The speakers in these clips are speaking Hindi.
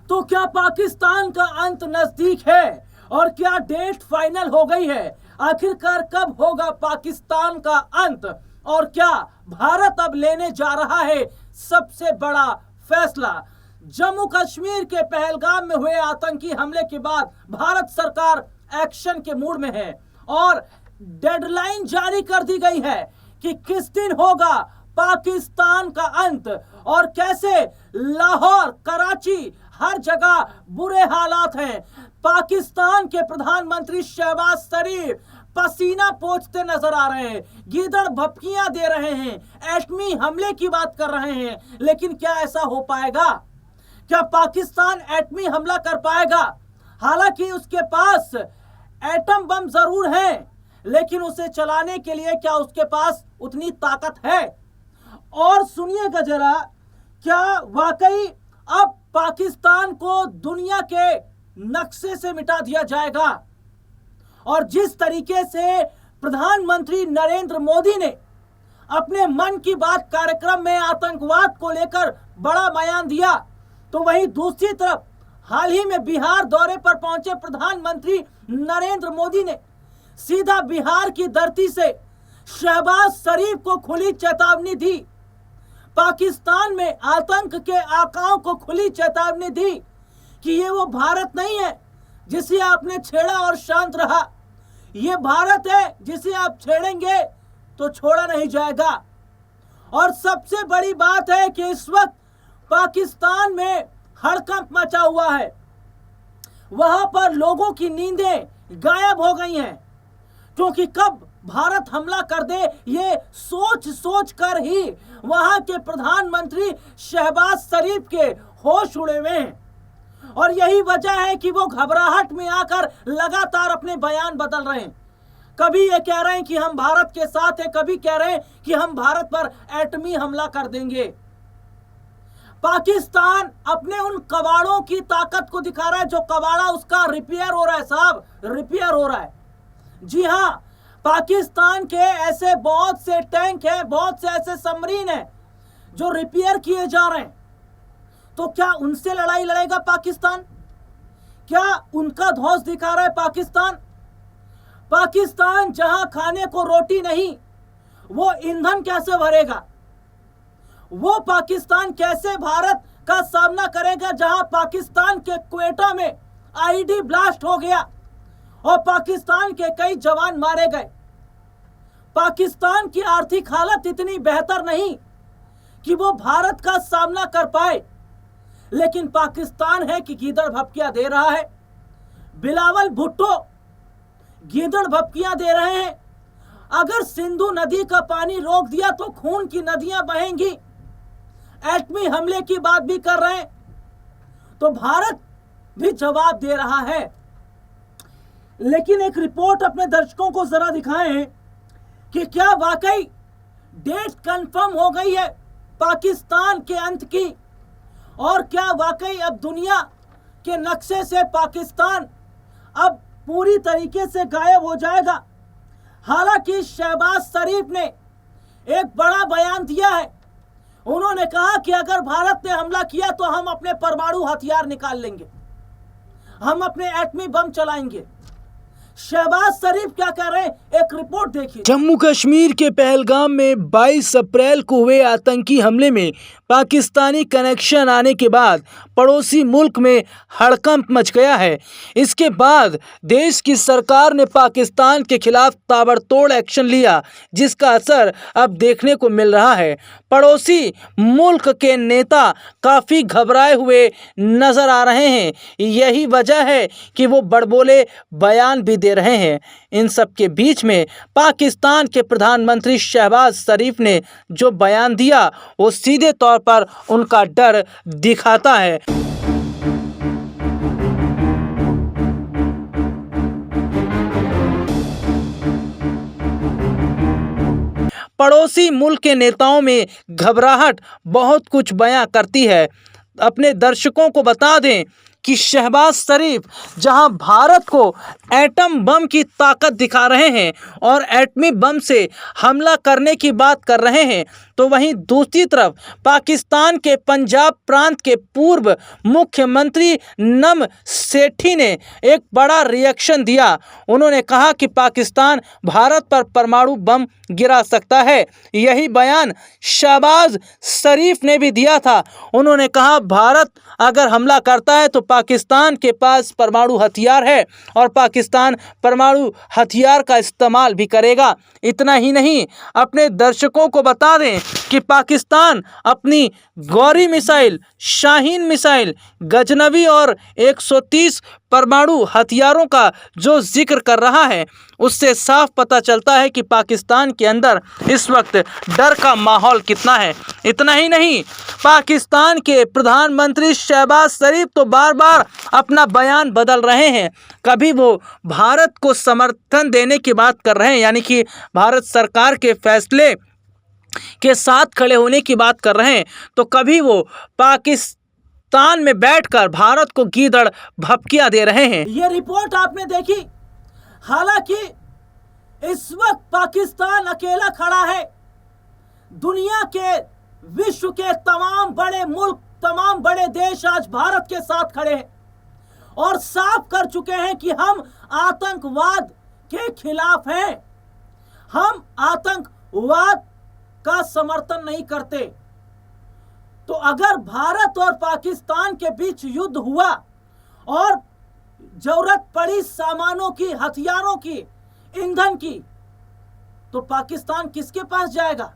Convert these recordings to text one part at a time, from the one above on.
तो क्या पाकिस्तान का अंत नजदीक है और क्या डेट फाइनल हो गई है? आखिरकार कब होगा पाकिस्तान का अंत और क्या भारत अब लेने जा रहा है सबसे बड़ा फैसला? जम्मू कश्मीर के पहलगाम में हुए आतंकी हमले के बाद भारत सरकार एक्शन के मूड में है और डेडलाइन जारी कर दी गई है कि किस दिन होगा पाकिस्तान का अंत और कैसे लाहौर, कराची, हर जगह बुरे हालात हैं। पाकिस्तान के प्रधानमंत्री शहबाज शरीफ पसीना पोंछते नजर आ रहे हैं, गीदड़ भपकियां दे रहे हैं, एटमी हमले की बात कर रहे हैं, लेकिन क्या ऐसा हो पाएगा? क्या पाकिस्तान एटमी हमला कर पाएगा? हालांकि उसके पास एटम बम जरूर है, लेकिन उसे चलाने के लिए क्या उसके पास उतनी ताकत है? और सुनिएगा जरा, क्या वाकई अब पाकिस्तान को दुनिया के नक्शे से मिटा दिया जाएगा? और जिस तरीके से प्रधानमंत्री नरेंद्र मोदी ने अपने मन की बात कार्यक्रम में आतंकवाद को लेकर बड़ा बयान दिया, तो वहीं दूसरी तरफ हाल ही में बिहार दौरे पर पहुंचे प्रधानमंत्री नरेंद्र मोदी ने सीधा बिहार की धरती से शहबाज शरीफ को खुली चेतावनी दी, पाकिस्तान में आतंक के आकाओं को खुली चेतावनी दी कि ये वो भारत नहीं है जिसे आपने छेड़ा और शांत रहा, ये भारत है जिसे आप छेड़ेंगे तो छोड़ा नहीं जाएगा। और सबसे बड़ी बात है कि इस वक्त पाकिस्तान में हड़कंप मचा हुआ है, वहां पर लोगों की नींदें गायब हो गई हैं, क्योंकि कब भारत हमला कर दे ये सोच सोच कर ही वहां के प्रधानमंत्री शहबाज शरीफ के होश उड़े हुए हैं। और यही वजह है कि वो घबराहट में आकर लगातार अपने बयान बदल रहे हैं। कभी ये कह रहे हैं कि हम भारत के साथ हैं, कभी कह रहे हैं कि हम भारत पर एटमी हमला कर देंगे। पाकिस्तान अपने उन कबाड़ों की ताकत को दिखा रहा है, जो कबाड़ा उसका रिपेयर हो रहा है साहब, रिपेयर हो रहा है। जी हां, पाकिस्तान के ऐसे बहुत से टैंक हैं, बहुत से ऐसे सबमरीन हैं जो रिपेयर किए जा रहे हैं। तो क्या उनसे लड़ाई लड़ेगा पाकिस्तान? क्या उनका ध्वज दिखा रहा है पाकिस्तान? पाकिस्तान जहां खाने को रोटी नहीं, वो ईंधन कैसे भरेगा? वो पाकिस्तान कैसे भारत का सामना करेगा जहां पाकिस्तान के क्वेटा में आईडी ब्लास्ट हो गया और पाकिस्तान के कई जवान मारे गए? पाकिस्तान की आर्थिक हालत इतनी बेहतर नहीं कि वो भारत का सामना कर पाए, लेकिन पाकिस्तान है कि गीदड़ भपकियां दे रहा है। बिलावल भुट्टो गीदड़ भपकियां दे रहे हैं। अगर सिंधु नदी का पानी रोक दिया तो खून की नदियां बहेंगी। एटमी हमले की बात भी कर रहे हैं, तो भारत भी जवाब दे रहा है। लेकिन एक रिपोर्ट अपने दर्शकों को जरा दिखाएं कि क्या वाकई डेट कंफर्म हो गई है पाकिस्तान के अंत की, और क्या वाकई अब दुनिया के नक्शे से पाकिस्तान अब पूरी तरीके से गायब हो जाएगा? हालांकि शहबाज शरीफ ने एक बड़ा बयान दिया है। उन्होंने कहा कि अगर भारत ने हमला किया तो हम अपने परमाणु हथियार निकाल लेंगे, हम अपने एटमी बम चलाएंगे। शहबाज शरीफ क्या कह रहे हैं, एक रिपोर्ट देखिए। जम्मू कश्मीर के पहलगाम में 22 अप्रैल को हुए आतंकी हमले में पाकिस्तानी कनेक्शन आने के बाद पड़ोसी मुल्क में हड़कंप मच गया है। इसके बाद देश की सरकार ने पाकिस्तान के खिलाफ ताबड़तोड़ एक्शन लिया, जिसका असर अब देखने को मिल रहा है। पड़ोसी मुल्क के नेता काफ़ी घबराए हुए नजर आ रहे हैं। यही वजह है कि वो बड़बोले बयान भी दे रहे हैं। इन सब के बीच में पाकिस्तान के प्रधानमंत्री शहबाज शरीफ ने जो बयान दिया वो सीधे तौर पर उनका डर दिखाता है। पड़ोसी मुल्क के नेताओं में घबराहट बहुत कुछ बयां करती है। अपने दर्शकों को बता दें कि शहबाज शरीफ जहां भारत को एटम बम की ताकत दिखा रहे हैं और एटमी बम से हमला करने की बात कर रहे हैं, तो वहीं दूसरी तरफ पाकिस्तान के पंजाब प्रांत के पूर्व मुख्यमंत्री नम सेठी ने एक बड़ा रिएक्शन दिया। उन्होंने कहा कि पाकिस्तान भारत पर परमाणु बम गिरा सकता है। यही बयान शहबाज शरीफ ने भी दिया था। उन्होंने कहा भारत अगर हमला करता है तो पाकिस्तान के पास परमाणु हथियार है और पाकिस्तान परमाणु हथियार का इस्तेमाल भी करेगा। इतना ही नहीं, अपने दर्शकों को बता दें कि पाकिस्तान अपनी गौरी मिसाइल, शाहीन मिसाइल, गजनवी और 130 परमाणु हथियारों का जो जिक्र कर रहा है, उससे साफ पता चलता है कि पाकिस्तान के अंदर इस वक्त डर का माहौल कितना है। इतना ही नहीं, पाकिस्तान के प्रधानमंत्री शहबाज शरीफ तो बार बार अपना बयान बदल रहे हैं। कभी वो भारत को समर्थन देने की बात कर रहे हैं, यानी कि भारत सरकार के फैसले के साथ खड़े होने की बात कर रहे हैं, तो कभी वो पाकिस्तान में बैठकर भारत को गीदड़ भपकियां दे रहे हैं। ये रिपोर्ट आपने देखी। हालांकि इस वक्त पाकिस्तान अकेला खड़ा है। दुनिया के, विश्व के तमाम बड़े मुल्क, तमाम बड़े देश आज भारत के साथ खड़े हैं और साफ कर चुके हैं कि हम आतंकवाद के खिलाफ हैं। हम आतंकवाद का समर्थन नहीं करते। तो अगर भारत और पाकिस्तान के बीच युद्ध हुआ और जरूरत पड़ी सामानों की, हथियारों की, ईंधन की, तो पाकिस्तान किसके पास जाएगा?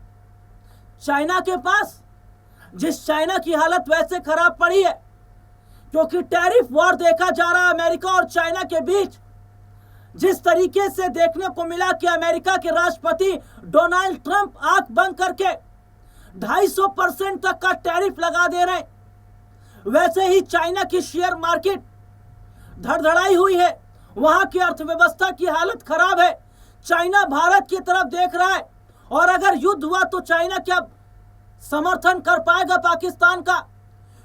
चाइना के पास। जिस चाइना की हालत वैसे खराब पड़ी है क्योंकि टैरिफ वॉर देखा जा रहा है अमेरिका और चाइना के बीच। जिस तरीके से देखने को मिला कि अमेरिका के राष्ट्रपति डोनाल्ड ट्रंप आंख बंद करके 250% तक का टैरिफ लगा दे रहे हैं, वैसे ही चाइना की शेयर मार्केट धड़धड़ाई हुई है। वहां की अर्थव्यवस्था की हालत खराब है। चाइना भारत की तरफ देख रहा है और अगर युद्ध हुआ तो चाइना क्या समर्थन कर पाएगा पाकिस्तान का?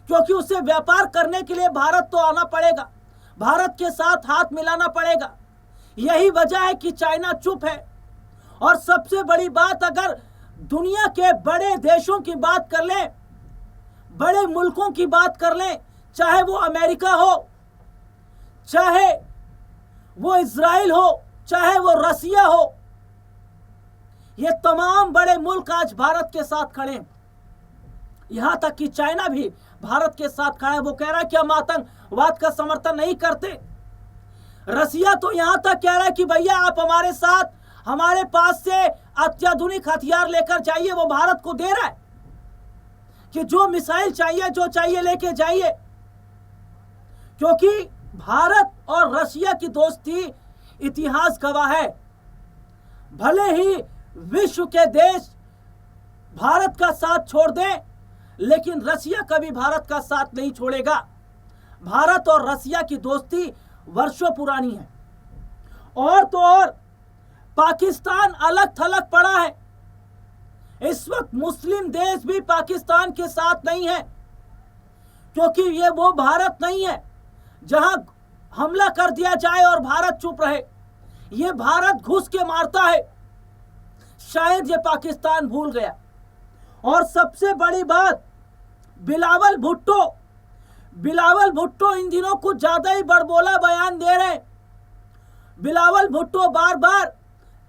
क्योंकि उसे व्यापार करने के लिए भारत तो आना पड़ेगा, भारत के साथ हाथ मिलाना पड़ेगा। यही वजह है कि चाइना चुप है। और सबसे बड़ी बात, अगर दुनिया के बड़े देशों की बात कर लें, बड़े मुल्कों की बात कर लें, चाहे वो अमेरिका हो, चाहे वो इजराइल हो, चाहे वो रसिया हो, ये तमाम बड़े मुल्क आज भारत के साथ खड़े हैं। यहां तक कि चाइना भी भारत के साथ खड़ा है। वो कह रहा है कि हम आतंकवाद का समर्थन नहीं करते। रसिया तो यहां तक कह रहा है कि भैया आप हमारे साथ, हमारे पास से अत्याधुनिक हथियार लेकर जाइए। वो भारत को दे रहा है कि जो मिसाइल चाहिए, जो चाहिए लेके जाइए। क्योंकि भारत और रसिया की दोस्ती इतिहास गवाह है। भले ही विश्व के देश भारत का साथ छोड़ दें, लेकिन रसिया कभी भारत का साथ नहीं छोड़ेगा। भारत और रसिया की दोस्ती वर्षों पुरानी है। और तो और पाकिस्तान अलग थलग पड़ा है। इस वक्त मुस्लिम देश भी पाकिस्तान के साथ नहीं है, क्योंकि ये वो भारत नहीं है जहां हमला कर दिया जाए और भारत चुप रहे। ये भारत घुस के मारता है। शायद ये पाकिस्तान भूल गया। और सबसे बड़ी बात, बिलावल भुट्टो इन दिनों कुछ ज्यादा ही बड़बोला बयान दे रहे हैं। बिलावल भुट्टो बार बार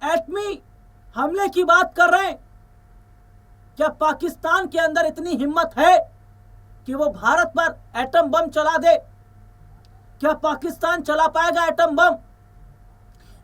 एटमी हमले की बात कर रहे हैं। क्या पाकिस्तान के अंदर इतनी हिम्मत है कि वो भारत पर एटम बम चला दे? क्या पाकिस्तान चला पाएगा एटम बम?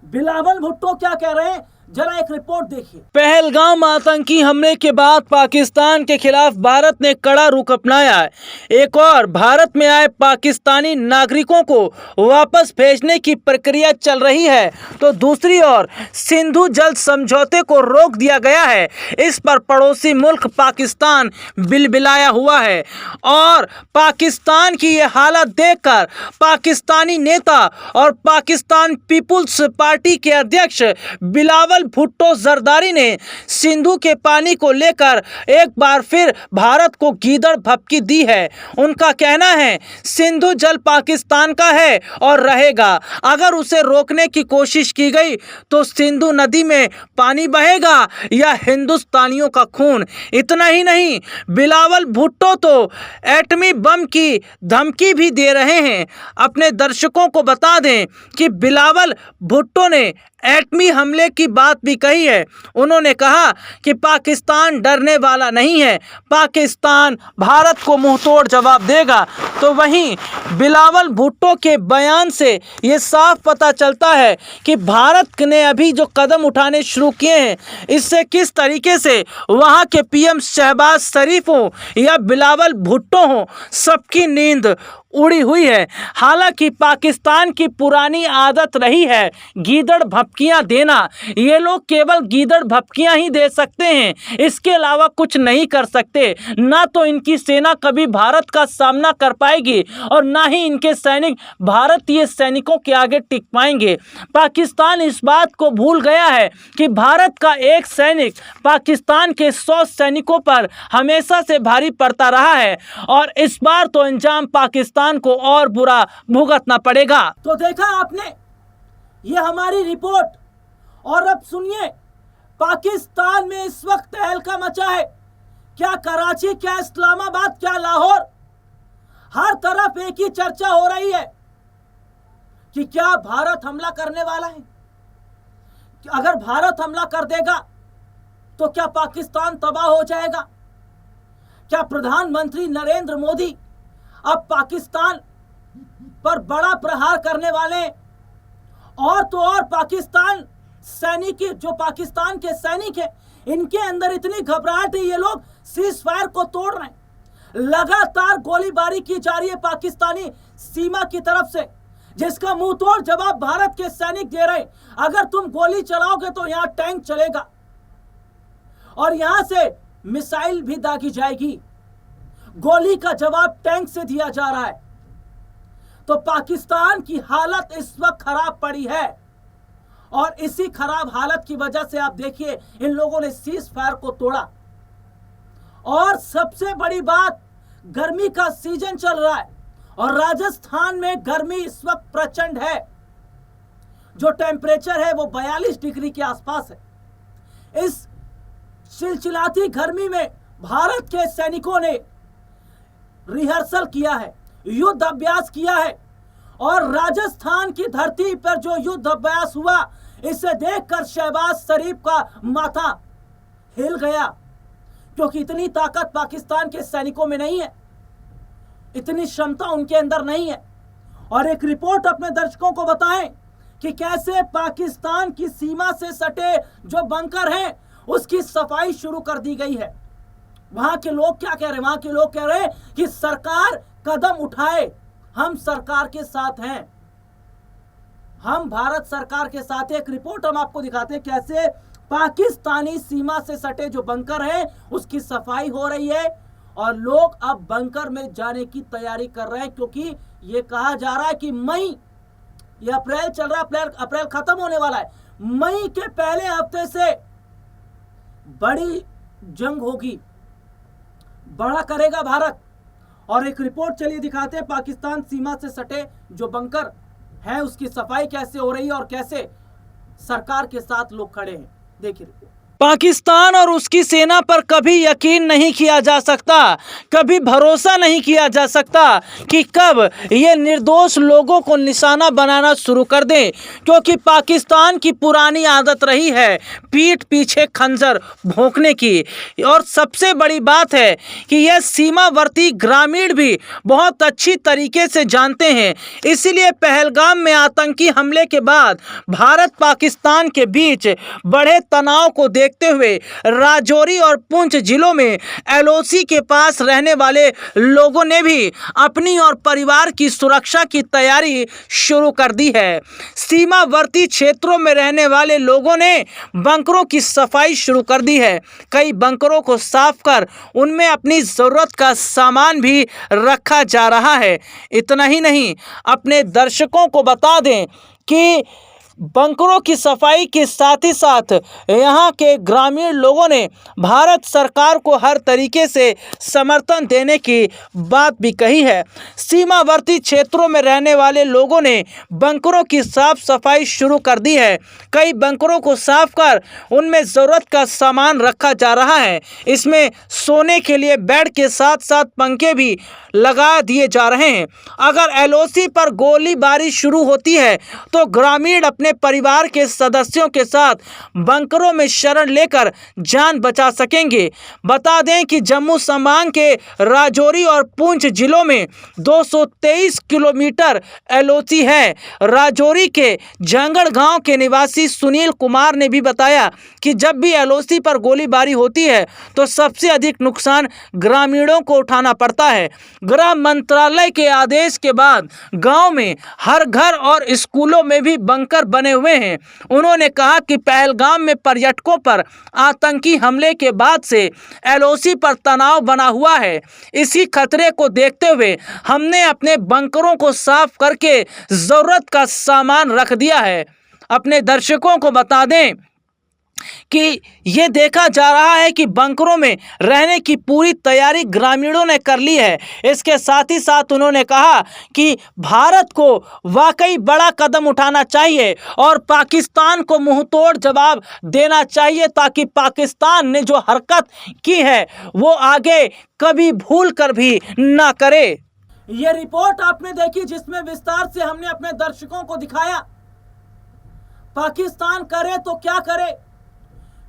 बिलावल भुट्टो क्या कह रहे हैं, जरा एक रिपोर्ट देखिए। पहलगाम आतंकी हमले के बाद पाकिस्तान के खिलाफ भारत ने कड़ा रुख अपनाया है। एक और भारत में आए पाकिस्तानी नागरिकों को वापस भेजने की प्रक्रिया चल रही है, तो दूसरी ओर सिंधु जल समझौते को रोक दिया गया है। इस पर पड़ोसी मुल्क पाकिस्तान बिलबिलाया हुआ है और पाकिस्तान की ये हालत देखकर पाकिस्तानी नेता और पाकिस्तान पीपुल्स पार्टी के अध्यक्ष बिलावल बिलावल भुट्टो जरदारी ने सिंधु के पानी को लेकर एक बार फिर भारत को गीदड़ भभकी दी है। उनका कहना है सिंधु जल पाकिस्तान का है और रहेगा। अगर उसे रोकने की कोशिश की गई तो सिंधु नदी में पानी बहेगा या हिंदुस्तानियों का खून। इतना ही नहीं, बिलावल भुट्टो तो एटमी बम की धमकी भी दे रहे हैं। अपने दर्शकों को बता दें कि बिलावल भुट्टो ने एटमी हमले की बात भी कही है। उन्होंने कहा कि पाकिस्तान डरने वाला नहीं है, पाकिस्तान भारत को मुंहतोड़ जवाब देगा। तो वहीं बिलावल भुट्टो के बयान से ये साफ पता चलता है कि भारत ने अभी जो कदम उठाने शुरू किए हैं, इससे किस तरीके से वहाँ के पीएम शहबाज शरीफ हो या बिलावल भुट्टो हो, सबकी नींद उड़ी हुई है। हालांकि पाकिस्तान की पुरानी आदत रही है गीदड़ भभकियां देना। ये लोग केवल गीदड़ भभकियां ही दे सकते हैं, इसके अलावा कुछ नहीं कर सकते। ना तो इनकी सेना कभी भारत का सामना कर पाएगी और ना ही इनके सैनिक भारतीय सैनिकों के आगे टिक पाएंगे। पाकिस्तान इस बात को भूल गया है कि भारत का एक सैनिक पाकिस्तान के 100 सैनिकों पर हमेशा से भारी पड़ता रहा है और इस बार तो अंजाम पाकिस्तान को और बुरा भुगतना पड़ेगा। तो देखा आपने, ये हमारी रिपोर्ट। और अब सुनिए, पाकिस्तान में इस वक्त तहलका मचा है। क्या कराची, क्या इस्लामाबाद, क्या लाहौर, हर तरफ एक ही चर्चा हो रही है कि क्या भारत हमला करने वाला है। अगर भारत हमला कर देगा तो क्या पाकिस्तान तबाह हो जाएगा। क्या प्रधानमंत्री नरेंद्र मोदी अब पाकिस्तान पर बड़ा प्रहार करने वाले हैं। और तो और पाकिस्तान सैनिक, जो पाकिस्तान के सैनिक हैं, इनके अंदर इतनी घबराहट है, ये लोग सीज फायर को तोड़ रहे हैं। लगातार गोलीबारी की जा रही है पाकिस्तानी सीमा की तरफ से, जिसका मुंह तोड़ जवाब भारत के सैनिक दे रहे हैं। अगर तुम गोली चलाओगे तो यहां टैंक चलेगा और यहां से मिसाइल भी दागी जाएगी। गोली का जवाब टैंक से दिया जा रहा है। तो पाकिस्तान की हालत इस वक्त खराब पड़ी है और इसी खराब हालत की वजह से आप देखिए इन लोगों ने सीज फायर को तोड़ा। और सबसे बड़ी बात, गर्मी का सीजन चल रहा है और राजस्थान में गर्मी इस वक्त प्रचंड है। जो टेम्परेचर है वो 42 डिग्री के आसपास है। इस चिलचिलाती गर्मी में भारत के सैनिकों ने रिहर्सल किया है, युद्ध अभ्यास किया है और राजस्थान की धरती पर जो युद्ध अभ्यास हुआ, इसे देखकर शहबाज शरीफ का माथा हिल गया, क्योंकि इतनी ताकत पाकिस्तान के सैनिकों में नहीं है, इतनी क्षमता उनके अंदर नहीं है। और एक रिपोर्ट अपने दर्शकों को बताएं कि कैसे पाकिस्तान की सीमा से सटे जो बंकर हैं उसकी सफाई शुरू कर दी गई है। वहां के लोग क्या कह रहे हैं? वहां के लोग कह रहे हैं कि सरकार कदम उठाए, हम सरकार के साथ हैं, हम भारत सरकार के साथ। एक रिपोर्ट हम आपको दिखाते हैं कैसे पाकिस्तानी सीमा से सटे जो बंकर हैं उसकी सफाई हो रही है और लोग अब बंकर में जाने की तैयारी कर रहे हैं, क्योंकि ये कहा जा रहा है कि मई, ये अप्रैल चल रहा है, अप्रैल खत्म होने वाला है, मई के पहले हफ्ते से बड़ी जंग होगी, बड़ा करेगा भारत। और एक रिपोर्ट चलिए दिखाते हैं पाकिस्तान सीमा से सटे जो बंकर है उसकी सफाई कैसे हो रही है और कैसे सरकार के साथ लोग खड़े हैं। देखिए रिपोर्ट। पाकिस्तान और उसकी सेना पर कभी यकीन नहीं किया जा सकता, कभी भरोसा नहीं किया जा सकता कि कब ये निर्दोष लोगों को निशाना बनाना शुरू कर दें, क्योंकि पाकिस्तान की पुरानी आदत रही है पीठ पीछे खंजर भोंकने की। और सबसे बड़ी बात है कि यह सीमावर्ती ग्रामीण भी बहुत अच्छी तरीके से जानते हैं। इसीलिए पहलगाम में आतंकी हमले के बाद भारत पाकिस्तान के बीच बढ़े तनाव को देखते हुए राजौरी और पुंछ जिलों में एलओसी के पास रहने वाले लोगों ने भी अपनी और परिवार की सुरक्षा की तैयारी शुरू कर दी है। सीमावर्ती क्षेत्रों में रहने वाले लोगों ने बंकरों की सफाई शुरू कर दी है। कई बंकरों को साफ कर उनमें अपनी ज़रूरत का सामान भी रखा जा रहा है। इतना ही नहीं, अपने दर्शकों को बता दें कि बंकरों की सफाई के साथ ही साथ यहाँ के ग्रामीण लोगों ने भारत सरकार को हर तरीके से समर्थन देने की बात भी कही है। सीमावर्ती क्षेत्रों में रहने वाले लोगों ने बंकरों की साफ सफाई शुरू कर दी है। कई बंकरों को साफ कर उनमें ज़रूरत का सामान रखा जा रहा है। इसमें सोने के लिए बेड के साथ साथ पंखे भी लगा दिए जा रहे हैं। अगर एलओसी पर गोलीबारी शुरू होती है तो ग्रामीण अपने परिवार के सदस्यों के साथ बंकरों में शरण लेकर जान बचा सकेंगे। बता दें कि जम्मू संभाग के राजौरी और पुंछ जिलों में 223 किलोमीटर एलओसी है। राजौरी के जंगड़ गांव के निवासी सुनील कुमार ने भी बताया कि जब भी एलओसी पर गोलीबारी होती है तो सबसे अधिक नुकसान ग्रामीणों को उठाना पड़ता है। गृह मंत्रालय के आदेश के बाद गांव में हर घर और स्कूलों में भी बंकर बने हुए हैं। उन्होंने कहा कि पहलगाम में पर्यटकों पर आतंकी हमले के बाद से एलओसी पर तनाव बना हुआ है। इसी खतरे को देखते हुए हमने अपने बंकरों को साफ करके जरूरत का सामान रख दिया है। अपने दर्शकों को बता दें कि ये देखा जा रहा है कि बंकरों में रहने की पूरी तैयारी ग्रामीणों ने कर ली है। इसके साथ ही साथ उन्होंने कहा कि भारत को वाकई बड़ा कदम उठाना चाहिए और पाकिस्तान को मुंहतोड़ जवाब देना चाहिए ताकि पाकिस्तान ने जो हरकत की है वो आगे कभी भूल कर भी ना करे। ये रिपोर्ट आपने देखी जिसमें विस्तार से हमने अपने दर्शकों को दिखाया पाकिस्तान करे तो क्या करे,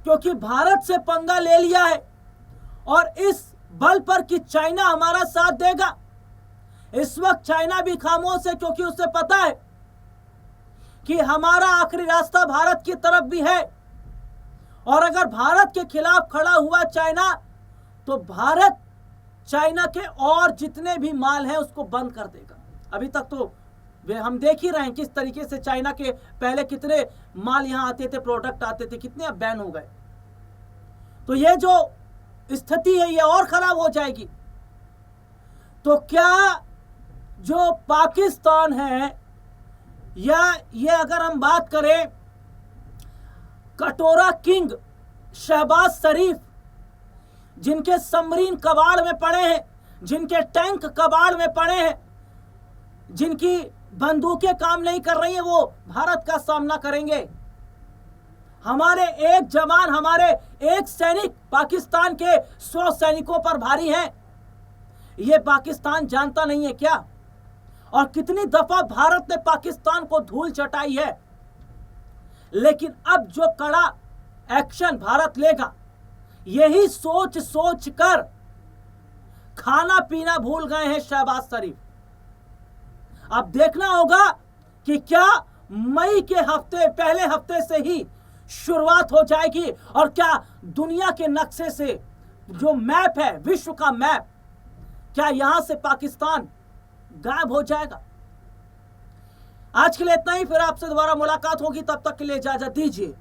क्योंकि भारत से पंगा ले लिया है और इस बल पर कि चाइना हमारा साथ देगा। इस वक्त चाइना भी खामोश है क्योंकि उसे पता है कि हमारा आखिरी रास्ता भारत की तरफ भी है और अगर भारत के खिलाफ खड़ा हुआ चाइना तो भारत चाइना के और जितने भी माल हैं उसको बंद कर देगा। अभी तक तो वे हम देख ही रहे हैं किस तरीके से चाइना के पहले कितने माल यहां आते थे, प्रोडक्ट आते थे, कितने अब बैन हो गए। तो ये जो स्थिति है ये और खराब हो जाएगी। तो क्या जो पाकिस्तान है या ये अगर हम बात करें कटोरा किंग शहबाज शरीफ, जिनके सबमरीन कबाड़ में पड़े हैं, जिनके टैंक कबाड़ में पड़े हैं, जिनकी बंदूकें काम नहीं कर रही हैं, वो भारत का सामना करेंगे। हमारे एक जवान, हमारे एक सैनिक पाकिस्तान के 100 सैनिकों पर भारी हैं। ये पाकिस्तान जानता नहीं है क्या? और कितनी दफा भारत ने पाकिस्तान को धूल चटाई है। लेकिन अब जो कड़ा एक्शन भारत लेगा, यही सोच सोच कर खाना पीना भूल गए हैं शहबाज शरीफ। अब देखना होगा कि क्या मई के हफ्ते, पहले हफ्ते से ही शुरुआत हो जाएगी और क्या दुनिया के नक्शे से जो मैप है, विश्व का मैप, क्या यहां से पाकिस्तान गायब हो जाएगा। आज के लिए इतना ही, फिर आपसे दोबारा मुलाकात होगी, तब तक के लिए इजाजत दीजिए।